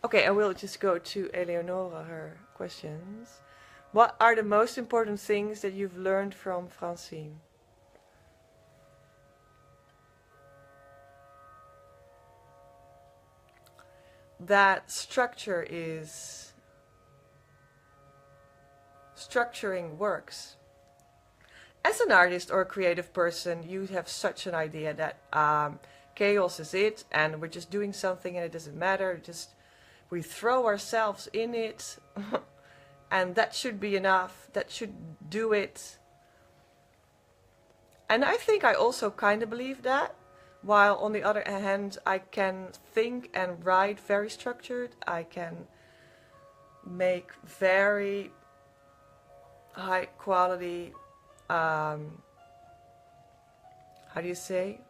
Okay, I will just go to Eleonora, her questions. What are the most important things that you've learned from Francine? That structuring works. As an artist or a creative person, you have such an idea that chaos is it, and we're just doing something and it doesn't matter, just we throw ourselves in it and that should be enough, that should do it. And I think I also kind of believe that, while on the other hand I can think and write very structured, I can make very high quality, how do you say,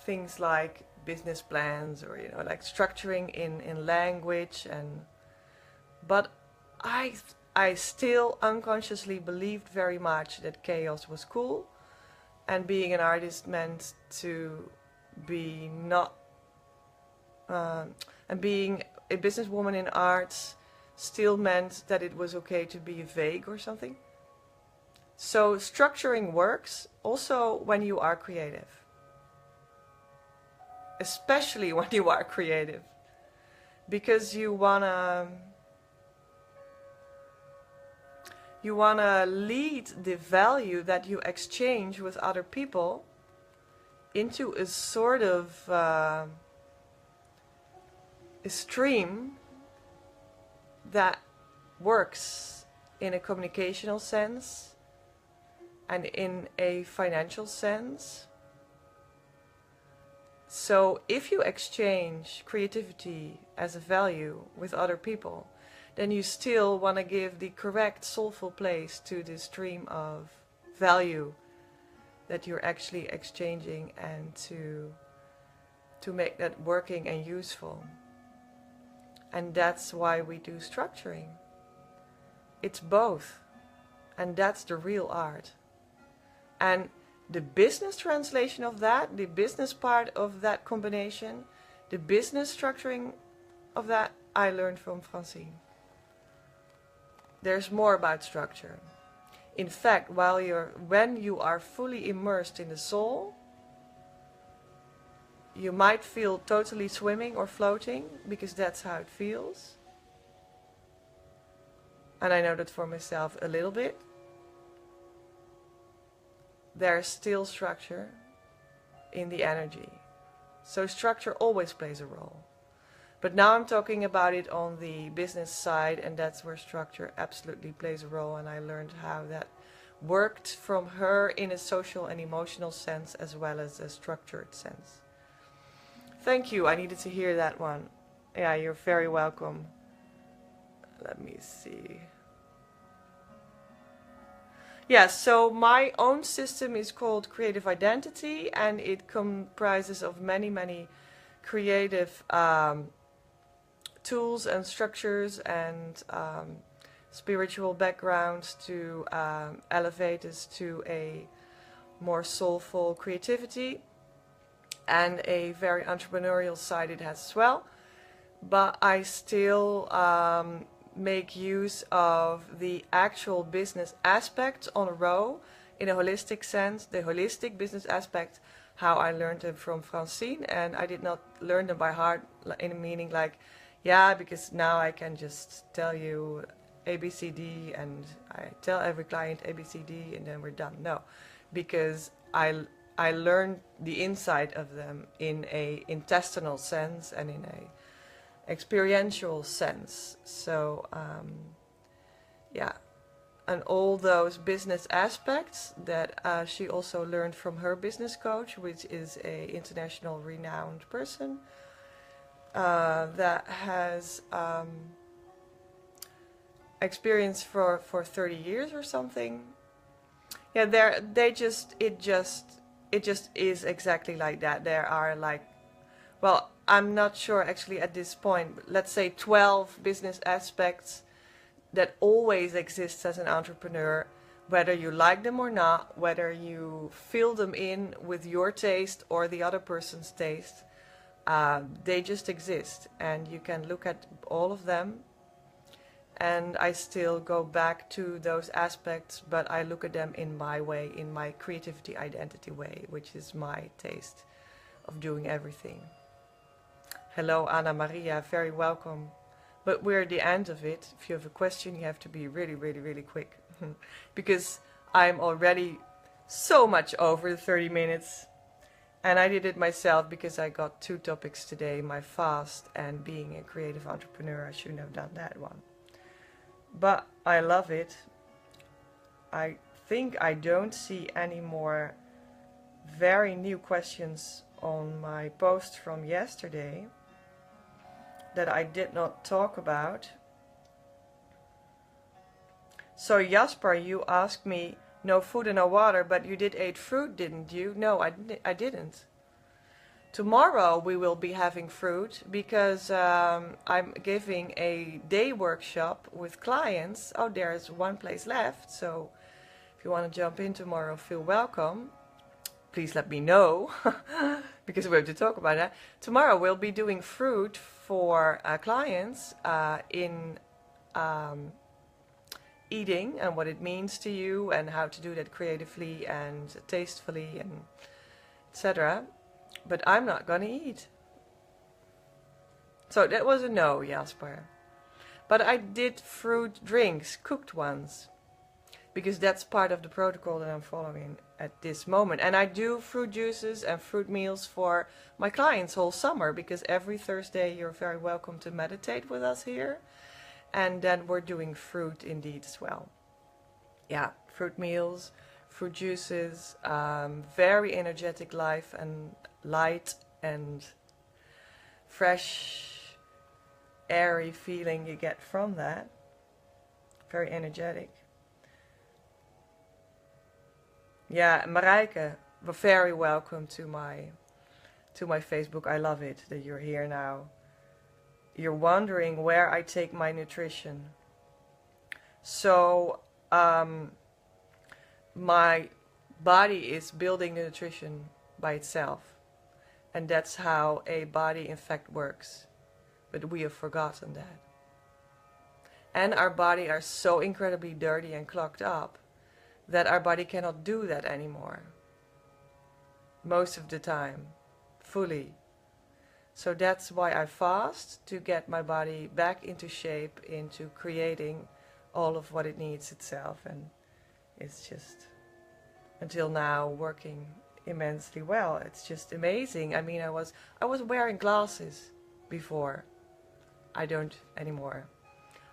things like business plans, or, you know, like structuring in language, but I still unconsciously believed very much that chaos was cool, and being an artist meant to be not, and being a businesswoman in arts still meant that it was okay to be vague or something. So structuring works also when you are creative. Especially when you are creative. Because you wanna lead the value that you exchange with other people into a sort of a stream that works in a communicational sense and in a financial sense. So if you exchange creativity as a value with other people, then you still want to give the correct soulful place to the stream of value that you're actually exchanging, and to make that working and useful. And that's why we do structuring. It's both. And that's the real art. And the business translation of that, the business part of that combination, the business structuring of that, I learned from Francine. There's more about structure. In fact, when you are fully immersed in the soul, you might feel totally swimming or floating, because that's how it feels. And I know that for myself a little bit. There's still structure in the energy. So structure always plays a role. But now I'm talking about it on the business side, and that's where structure absolutely plays a role, and I learned how that worked from her in a social and emotional sense as well as a structured sense. Thank you, I needed to hear that one. Yeah, you're very welcome. Let me see. Yeah, so my own system is called Creative Identity, and it comprises of many creative tools and structures and spiritual backgrounds to elevate us to a more soulful creativity, and a very entrepreneurial side it has as well. But I still make use of the actual business aspect on a row in a holistic sense, the holistic business aspect, how I learned them from Francine, and I did not learn them by heart in a meaning like, yeah, because now I can just tell you ABCD and I tell every client ABCD and then we're done. No, because I learned the inside of them in a intestinal sense and in a experiential sense. So yeah, and all those business aspects that she also learned from her business coach, which is a international renowned person that has experience for 30 years or something. Yeah, it just is exactly like that. There are like, well, I'm not sure actually at this point, but let's say 12 business aspects that always exists as an entrepreneur, whether you like them or not, whether you fill them in with your taste or the other person's taste. They just exist, and you can look at all of them, and I still go back to those aspects, but I look at them in my way, in my creativity identity way, which is my taste of doing everything. Hello, Anna Maria, very welcome. But we're at the end of it. If you have a question, you have to be really quick. Because I'm already so much over the 30 minutes. And I did it myself because I got 2 topics today, my fast and being a creative entrepreneur. I shouldn't have done that one. But I love it. I think I don't see any more very new questions on my post from yesterday that I did not talk about. So Jasper, you asked me no food and no water, but you did eat fruit, didn't you? No, I didn't. Tomorrow we will be having fruit because I'm giving a day workshop with clients. Oh, there's one place left, so if you want to jump in tomorrow, feel welcome. Please let me know, because we have to talk about that. Tomorrow we'll be doing fruit for clients in eating and what it means to you and how to do that creatively and tastefully and etc. But I'm not gonna eat. So that was a no, Jasper. But I did fruit drinks, cooked ones, because that's part of the protocol that I'm following at this moment. And I do fruit juices and fruit meals for my clients whole summer, because every Thursday you're very welcome to meditate with us here. And then we're doing fruit indeed as well. Yeah, fruit meals, fruit juices, very energetic life and light and fresh, airy feeling you get from that. Very energetic. Yeah, Marijke, very welcome to my Facebook. I love it that you're here now. You're wondering where I take my nutrition. So my body is building the nutrition by itself, and that's how a body in fact works. But we have forgotten that, and our body are so incredibly dirty and clogged up that our body cannot do that anymore most of the time fully. So that's why I fast, to get my body back into shape, into creating all of what it needs itself. And it's just, until now, working immensely well. It's just amazing. I mean, I was wearing glasses before. I don't anymore.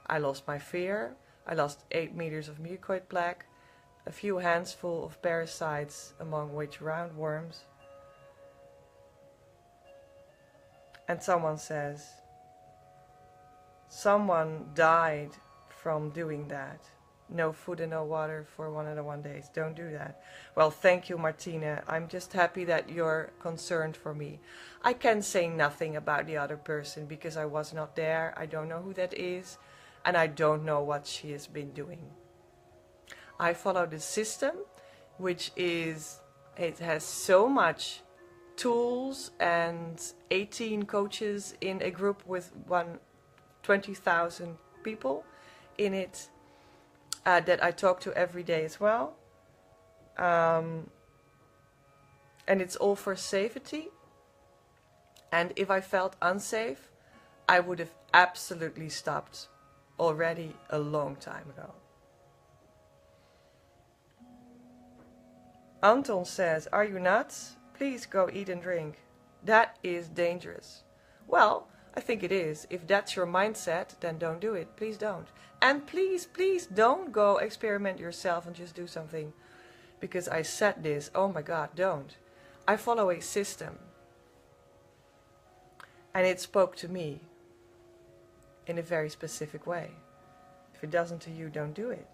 I lost my fear. I lost 8 meters of mucoid plaque, a few handsful of parasites, among which roundworms. And someone says, someone died from doing that. No food and no water for 101 days. Don't do that. Well, thank you, Martina. I'm just happy that you're concerned for me. I can say nothing about the other person because I was not there. I don't know who that is. And I don't know what she has been doing. I follow the system, which is, it has so much tools and 18 coaches in a group with 20,000 people in it that I talk to every day as well. And it's all for safety. And if I felt unsafe, I would have absolutely stopped already a long time ago. Anton says, are you nuts? Please go eat and drink. That is dangerous. Well, I think it is. If that's your mindset, then don't do it. Please don't. And please, please don't go experiment yourself and just do something. Because I said this. Oh my God, don't. I follow a system. And it spoke to me in a very specific way. If it doesn't to you, don't do it.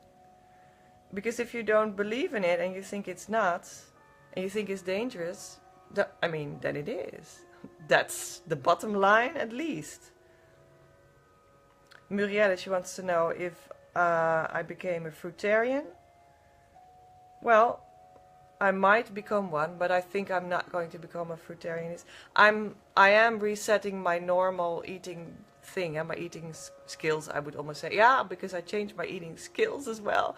Because if you don't believe in it and you think it's nuts, and you think it's dangerous, then it is. That's the bottom line, at least. Murielle, she wants to know if I became a fruitarian. Well, I might become one, but I think I'm not going to become a fruitarian. I am resetting my normal eating thing and my eating skills, I would almost say. Yeah, because I changed my eating skills as well.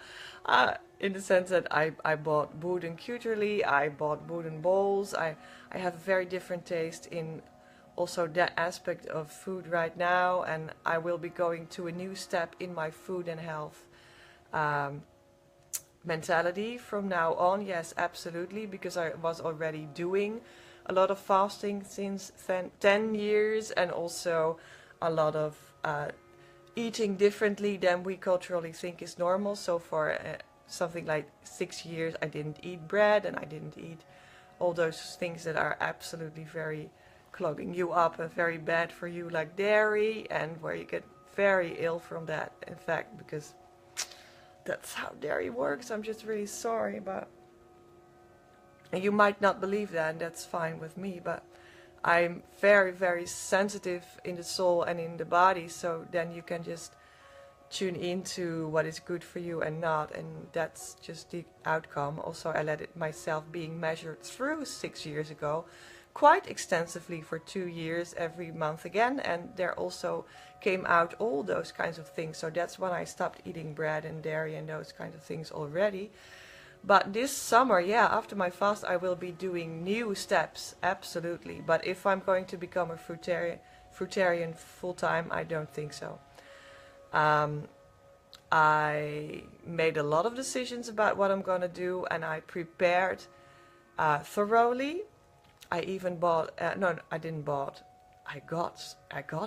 In the sense that I bought Bouden Cuterly, I bought Bouden bowls. I have a very different taste in also that aspect of food right now, and I will be going to a new step in my food and health mentality from now on. Yes, absolutely, because I was already doing a lot of fasting since 10 years, and also a lot of eating differently than we culturally think is normal. So for something like 6 years, I didn't eat bread, and I didn't eat all those things that are absolutely very clogging you up and very bad for you, like dairy, and where you get very ill from that, in fact, because that's how dairy works. I'm just really sorry, but and you might not believe that, and that's fine with me, but I'm very, very sensitive in the soul and in the body, so then you can just tune into what is good for you and not, and that's just the outcome. Also, I let it myself being measured through 6 years ago, quite extensively for 2 years, every month again, and there also came out all those kinds of things. So that's when I stopped eating bread and dairy and those kinds of things already. But this summer, yeah, after my fast, I will be doing new steps, absolutely. But if I'm going to become a fruitarian full-time, I don't think so. I made a lot of decisions about what I'm going to do, and I prepared thoroughly. I even bought, no, I didn't bought, I got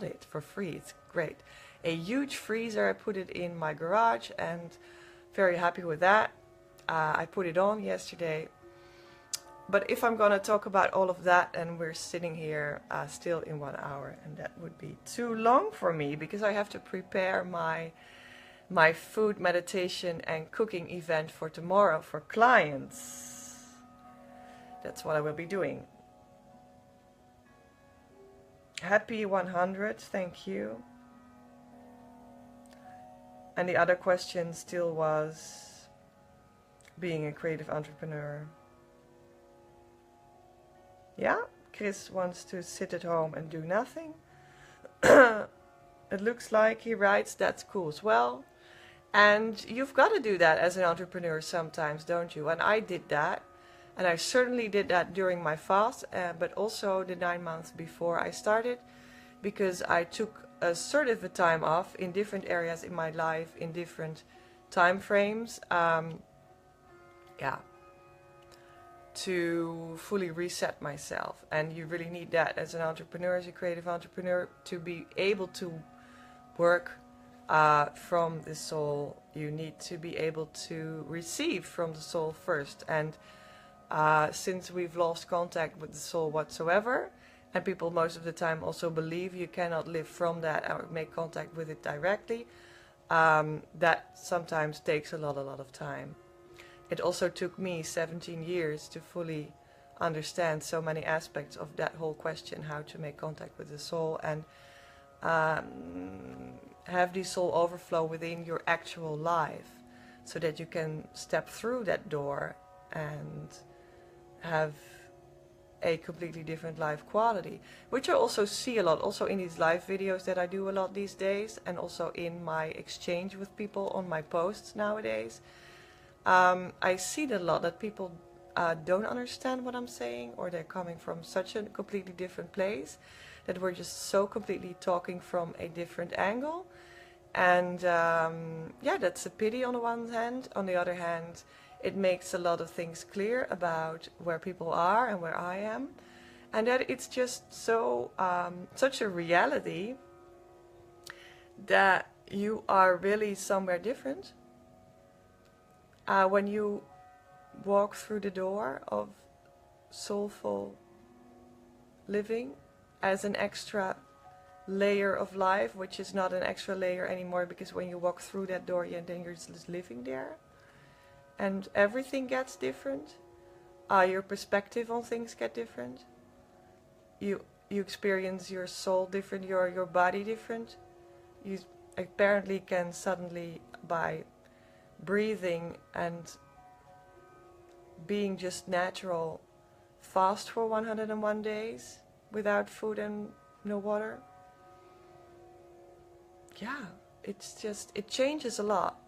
it for free. It's great. A huge freezer. I put it in my garage, and very happy with that. I put it on yesterday. But if I'm going to talk about all of that, and we're sitting here still in 1 hour, and that would be too long for me, because I have to prepare my food meditation and cooking event for tomorrow for clients. That's what I will be doing. Happy 100, thank you. And the other question still was being a creative entrepreneur. Yeah, Chris wants to sit at home and do nothing. It looks like he writes, that's cool as well. And you've got to do that as an entrepreneur sometimes, don't you? And I did that. And I certainly did that during my fast, but also the 9 months before I started, because I took a sort of a time off in different areas in my life, in different time frames. to fully reset myself. And you really need that as an entrepreneur, as a creative entrepreneur, to be able to work from the soul. You need to be able to receive from the soul first. And since we've lost contact with the soul whatsoever, and people most of the time also believe you cannot live from that or make contact with it directly, that sometimes takes a lot of time. It also took me 17 years to fully understand so many aspects of that whole question, how to make contact with the soul and have the soul overflow within your actual life, so that you can step through that door and have a completely different life quality, which I also see a lot, also in these live videos that I do a lot these days, and also in my exchange with people on my posts nowadays. I see that a lot, that people don't understand what I'm saying, or they're coming from such a completely different place, that we're just so completely talking from a different angle. And yeah, that's a pity on the one hand. On the other hand, it makes a lot of things clear about where people are and where I am, and that it's just so such a reality that you are really somewhere different when you walk through the door of soulful living as an extra layer of life, which is not an extra layer anymore, because when you walk through that door, then you're just living there. And everything gets different. Your perspective on things get different. You experience your soul different, your body different. You apparently can suddenly, by breathing and being just natural, fast for 101 days without food and no water. Yeah, it changes a lot.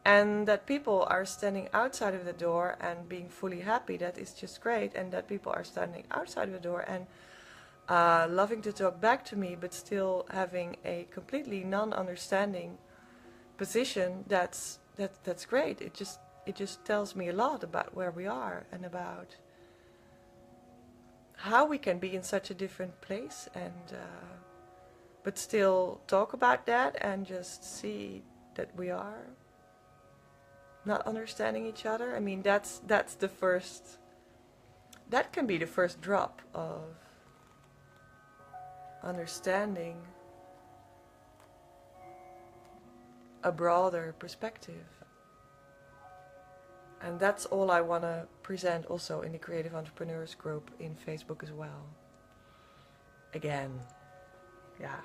And that people are standing outside of the door and being fully happy, that is just great. And that people are standing outside of the door and loving to talk back to me, but still having a completely non-understanding position, that's great. It just tells me a lot about where we are and about how we can be in such a different place, and but still talk about that and just see that we are not understanding each other. I mean, that's the first, that can be the first drop of understanding a broader perspective. And that's all I want to present also in the Creative Entrepreneurs group in Facebook as well. Again, yeah,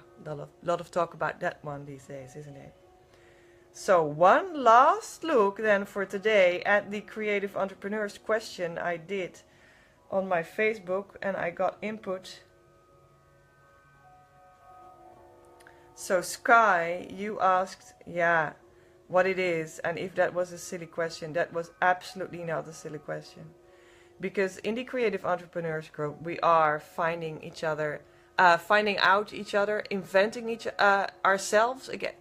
lot of talk about that one these days, isn't it? So one last look then for today at the Creative Entrepreneurs question I did on my Facebook, and I got input. So Sky, you asked, yeah, what it is, and if that was a silly question. That was absolutely not a silly question. Because in the Creative Entrepreneurs group, we are finding out each other, inventing ourselves again.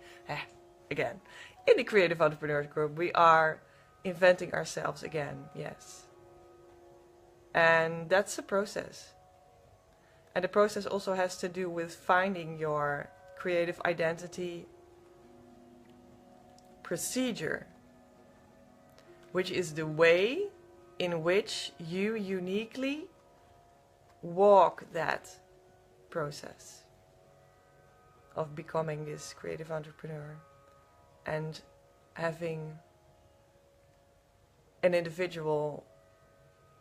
Again. In the Creative Entrepreneurs group, we are inventing ourselves again, yes. And that's a process. And the process also has to do with finding your creative identity procedure, which is the way in which you uniquely walk that process of becoming this creative entrepreneur and having an individual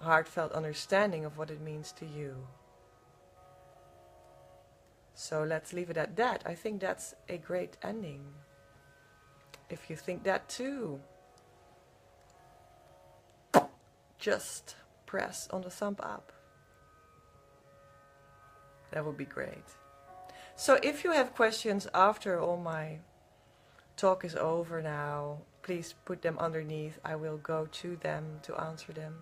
heartfelt understanding of what it means to you. So let's leave it at that. I think that's a great ending. If you think that too, just press on the thumb up. That would be great. So if you have questions after all my talk is over now, please put them underneath. I will go to them to answer them.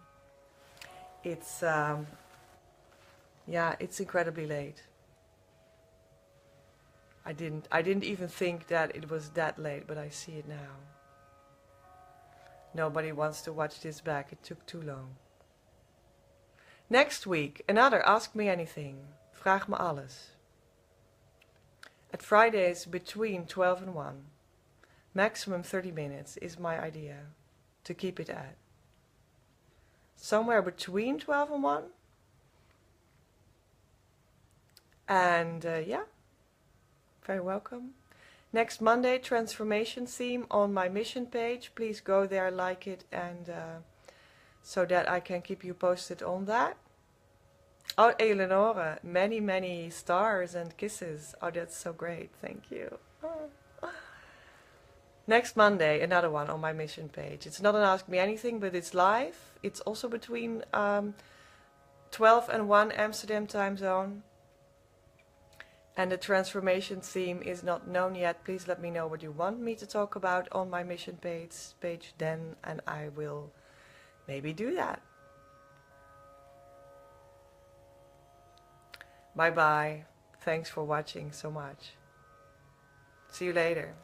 It's yeah, it's incredibly late. I didn't even think that it was that late, but I see it now. Nobody wants to watch this back. It took too long. Next week, another Ask Me Anything. Vraag me alles. At Fridays between 12 and 1. Maximum 30 minutes is my idea to keep it at. Somewhere between 12 and 1. And yeah, very welcome. Next Monday, transformation theme on my mission page. Please go there, like it, and so that I can keep you posted on that. Oh, Eleonore, many, many stars and kisses. Oh, that's so great. Thank you. Next Monday, another one on my mission page. It's not an Ask Me Anything, but it's live. It's also between 12 and 1 Amsterdam time zone. And the transformation theme is not known yet. Please let me know what you want me to talk about on my mission page then, and I will maybe do that. Bye bye. Thanks for watching so much. See you later.